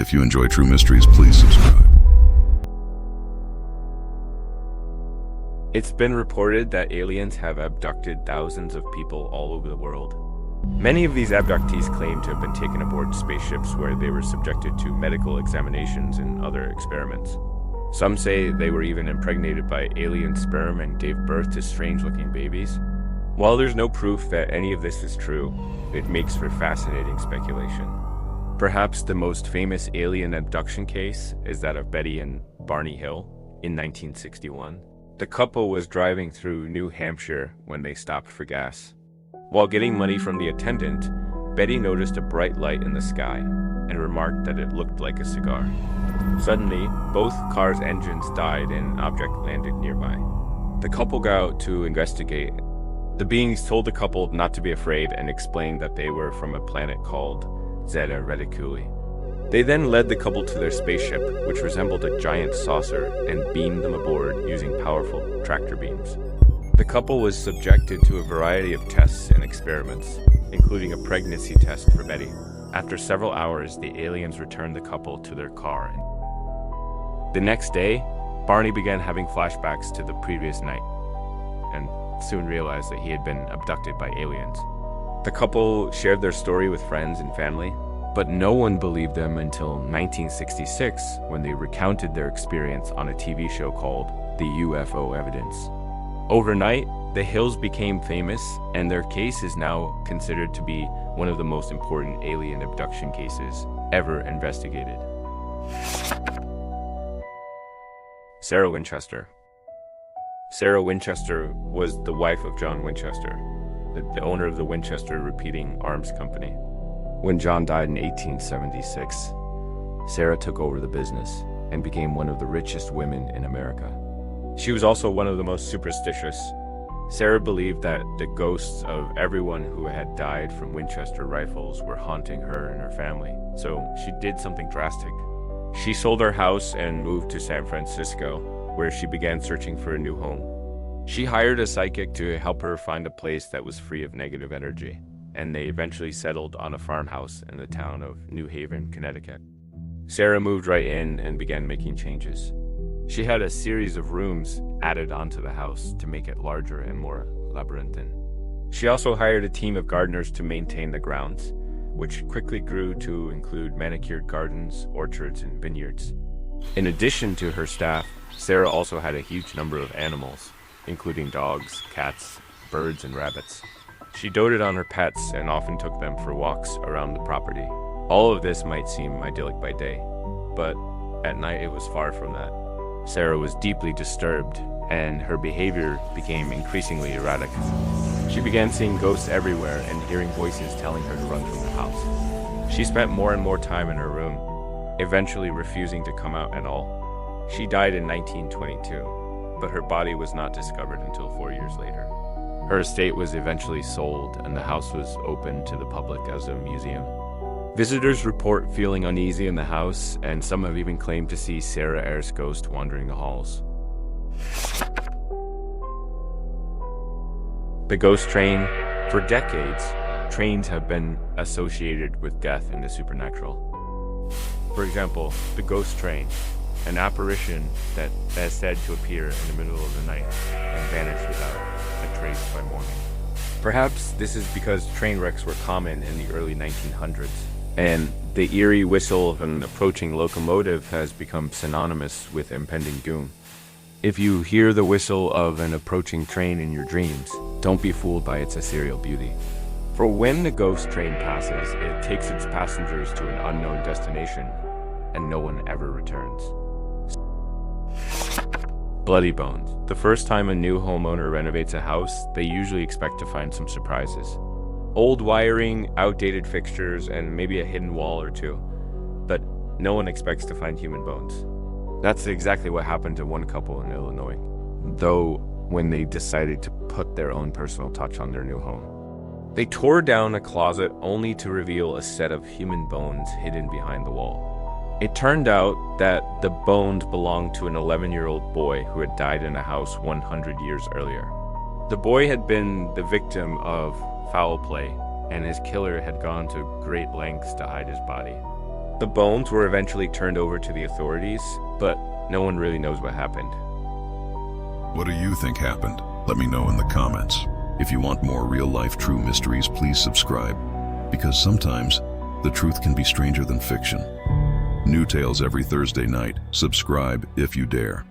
If you enjoy true mysteries, please subscribe. It's been reported that aliens have abducted thousands of people all over the world. Many of these abductees claim to have been taken aboard spaceships where they were subjected to medical examinations and other experiments. Some say they were even impregnated by alien sperm and gave birth to strange-looking babies. While there's no proof that any of this is true, it makes for fascinating speculation. Perhaps the most famous alien abduction case is that of Betty and Barney Hill in 1961. The couple was driving through New Hampshire when they stopped for gas. While getting money from the attendant, Betty noticed a bright light in the sky and remarked that it looked like a cigar. Suddenly, both cars' engines died and an object landed nearby. The couple got out to investigate. The beings told the couple not to be afraid and explained that they were from a planet called Zeta Reticuli. They then led the couple to their spaceship, which resembled a giant saucer, and beamed them aboard using powerful tractor beams. The couple was subjected to a variety of tests and experiments, including a pregnancy test for Betty. After several hours, the aliens returned the couple to their car. The next day, Barney began having flashbacks to the previous night, and soon realized that he had been abducted by aliens. The couple shared their story with friends and family, but no one believed them until 1966 when they recounted their experience on a TV show called The UFO Evidence. Overnight, the Hills became famous, and their case is now considered to be one of the most important alien abduction cases ever investigated. Sarah Winchester. Sarah Winchester was the wife of John Winchester, the owner of the Winchester Repeating Arms Company. When John died in 1876, Sarah took over the business and became one of the richest women in America. She was also one of the most superstitious. Sarah believed that the ghosts of everyone who had died from Winchester rifles were haunting her and her family, so she did something drastic. She sold her house and moved to San Francisco, where she began searching for a new home. She hired a psychic to help her find a place that was free of negative energy, and they eventually settled on a farmhouse in the town of New Haven, Connecticut. Sarah moved right in and began making changes. She had a series of rooms added onto the house to make it larger and more labyrinthine. She also hired a team of gardeners to maintain the grounds, which quickly grew to include manicured gardens, orchards, and vineyards. In addition to her staff, Sarah also had a huge number of animals, including dogs, cats, birds, and rabbits. She doted on her pets and often took them for walks around the property. All of this might seem idyllic by day, but at night it was far from that. Sarah was deeply disturbed, and her behavior became increasingly erratic. She began seeing ghosts everywhere and hearing voices telling her to run from the house. She spent more and more time in her room, eventually refusing to come out at all. She died in 1922, but her body was not discovered until 4 years later. Her estate was eventually sold, and the house was opened to the public as a museum. Visitors report feeling uneasy in the house, and some have even claimed to see Sarah Ayres' ghost wandering the halls. The ghost train. For decades, trains have been associated with death and the supernatural. For example, the ghost train, an apparition that is said to appear in the middle of the night and vanish without a trace by morning. Perhaps this is because train wrecks were common in the early 1900s, and the eerie whistle of an approaching locomotive has become synonymous with impending doom. If you hear the whistle of an approaching train in your dreams, don't be fooled by its ethereal beauty. For when the ghost train passes, it takes its passengers to an unknown destination, and no one ever returns. Bloody bones. The first time a new homeowner renovates a house, they usually expect to find some surprises. Old wiring, outdated fixtures, and maybe a hidden wall or two. But no one expects to find human bones. That's exactly what happened to one couple in Illinois, though when they decided to put their own personal touch on their new home. They tore down a closet only to reveal a set of human bones hidden behind the wall. It turned out that the bones belonged to an 11-year-old boy who had died in a house 100 years earlier. The boy had been the victim of foul play, and his killer had gone to great lengths to hide his body. The bones were eventually turned over to the authorities, but no one really knows what happened. What do you think happened? Let me know in the comments. If you want more real-life true mysteries, please subscribe, because sometimes the truth can be stranger than fiction. New tales every Thursday night. Subscribe if you dare.